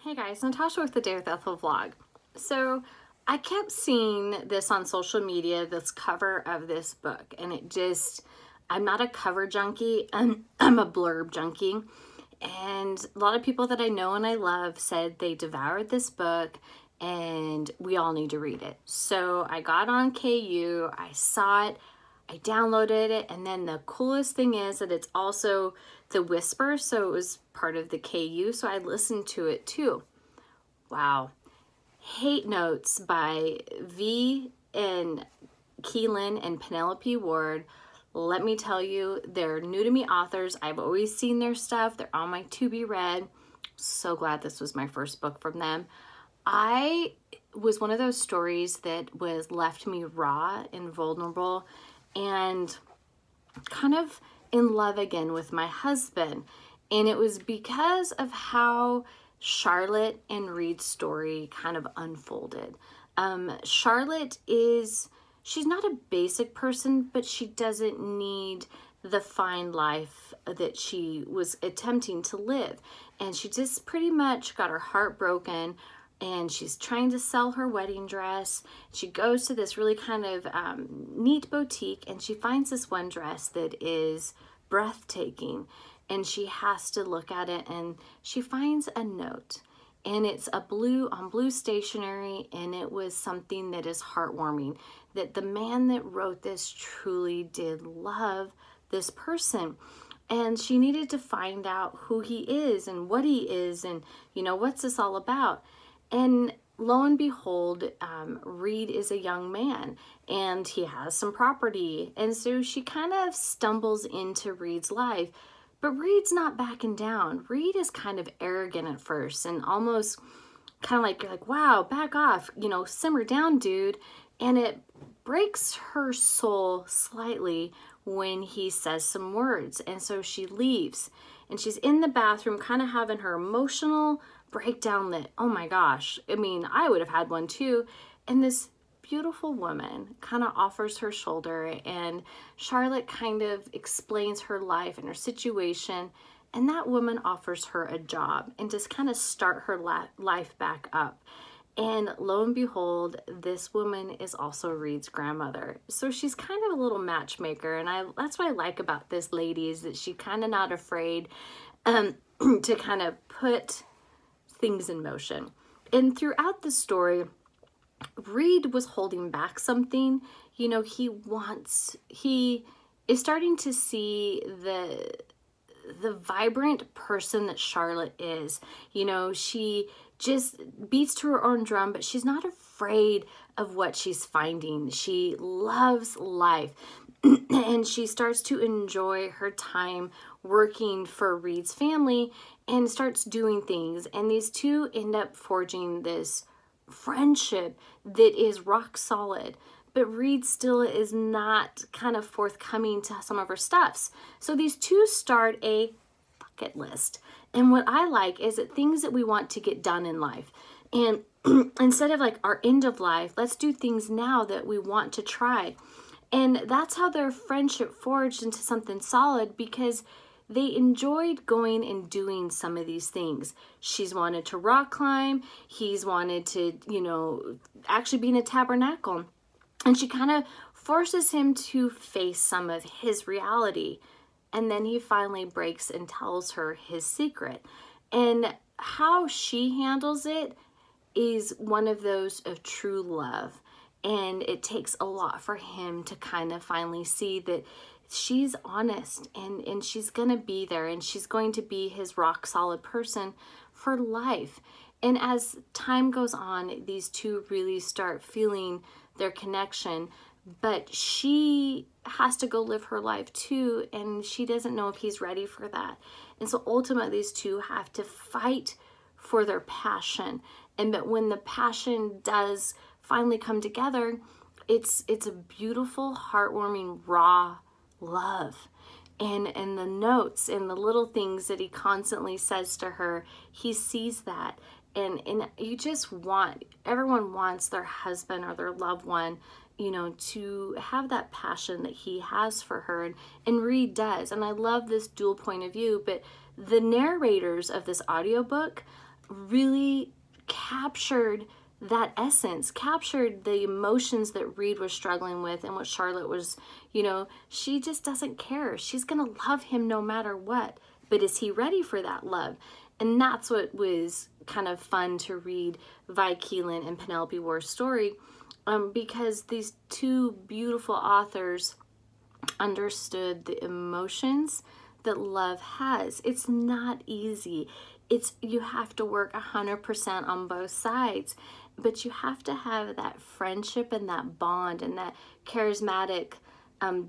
Hey guys, Natasha with the Day with Ethel vlog. So I kept seeing this on social media, this cover of this book, and I'm not a cover junkie, I'm a blurb junkie. And a lot of people that I know and I love said they devoured this book and we all need to read it. So I got on KU, I saw it, I downloaded it, and then the coolest thing is that it's also the Whisper, so it was part of the KU, so I listened to it too. Wow. Hate Notes by V and Keeland and Penelope Ward. Let me tell you, they're new to me authors. I've always seen their stuff. They're on my to be read. So glad this was my first book from them. I was one of those stories that was left me raw and vulnerable and kind of in love again with my husband. And it was because of how Charlotte and Reed's story kind of unfolded. Charlotte she's not a basic person, but she doesn't need the fine life that she was attempting to live. And she just pretty much got her heart broken, and she's trying to sell her wedding dress. She goes to this really kind of neat boutique, and she finds this one dress that is breathtaking, and she has to look at it, and she finds a note, and it's a blue stationery, and it was something that is heartwarming, that the man that wrote this truly did love this person. And she needed to find out who he is and what he is, and what's this all about. And lo and behold, Reed is a young man and he has some property. And so she kind of stumbles into Reed's life, but Reed's not backing down. Reed is kind of arrogant at first and almost kind of like, you're like, wow, back off, simmer down, dude. And it breaks her soul slightly when he says some words. And so she leaves and she's in the bathroom kind of having her emotional breakdown that, oh my gosh, I mean, I would have had one too. And this beautiful woman kind of offers her shoulder, and Charlotte kind of explains her life and her situation, and that woman offers her a job and just kind of start her life back up. And lo and behold, this woman is also Reed's grandmother. So she's kind of a little matchmaker, and that's what I like about this lady, is that she's kind of not afraid to kind of put things in motion. And throughout the story, Reed was holding back something. He is starting to see the vibrant person that Charlotte is. She just beats to her own drum, but she's not afraid of what she's finding. She loves life and she starts to enjoy her time working for Reed's family and starts doing things. And these two end up forging this friendship that is rock solid, but Reed still is not kind of forthcoming to some of her stuffs. So these two start a bucket list. And what I like is that things that we want to get done in life, and instead of like our end of life, let's do things now that we want to try. And that's how their friendship forged into something solid, because they enjoyed going and doing some of these things. She's wanted to rock climb. He's wanted to, actually be in a tabernacle. And she kind of forces him to face some of his reality. And then he finally breaks and tells her his secret. And how she handles it is one of those of true love. And it takes a lot for him to kind of finally see that she's honest and she's going to be there, and she's going to be his rock solid person for life. And as time goes on, these two really start feeling their connection, but she has to go live her life too, and she doesn't know if he's ready for that. And so ultimately these two have to fight for their passion. And but when the passion does finally come together, it's a beautiful, heartwarming, raw love. And the notes and the little things that he constantly says to her, he sees that. And you just everyone wants their husband or their loved one, to have that passion that he has for her, and Reed does. And I love this dual point of view, but the narrators of this audiobook, really captured that essence, captured the emotions that Reed was struggling with and what Charlotte was, you know, she just doesn't care. She's going to love him no matter what. But is he ready for that love? And that's what was kind of fun to read Vi Keeland and Penelope Ward's story, because these two beautiful authors understood the emotions that love has. It's not easy. You have to work 100% on both sides, but you have to have that friendship and that bond and that charismatic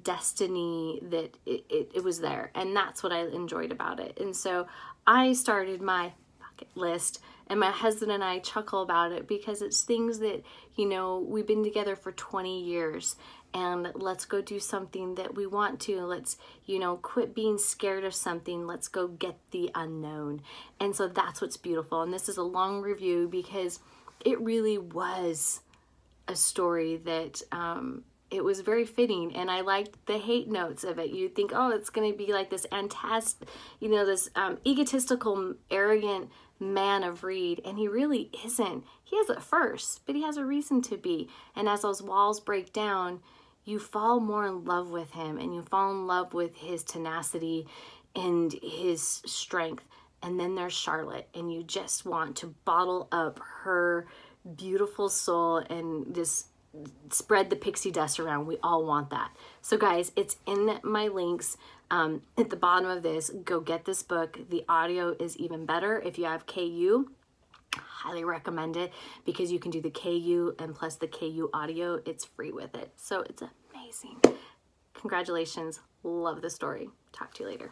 destiny that it was there. And that's what I enjoyed about it. And so I started my bucket list, and my husband and I chuckle about it because it's things that, you know, we've been together for 20 years, and let's go do something that we want to. Let's, you know, quit being scared of something. Let's go get the unknown. And so that's what's beautiful. And this is a long review because it really was a story that it was very fitting, and I liked the hate notes of it. You think, oh, it's going to be like this you know, this egotistical, arrogant man of Reed, and he really isn't. He has it first, but he has a reason to be. And as those walls break down, you fall more in love with him, and you fall in love with his tenacity and his strength. And then there's Charlotte, and you just want to bottle up her beautiful soul and just spread the pixie dust around. We all want that. So guys, it's in my links at the bottom of this. Go get this book. The audio is even better if you have KU. Highly recommend it because you can do the KU and plus the KU audio. It's free with it. So it's amazing. Congratulations. Love the story. Talk to you later.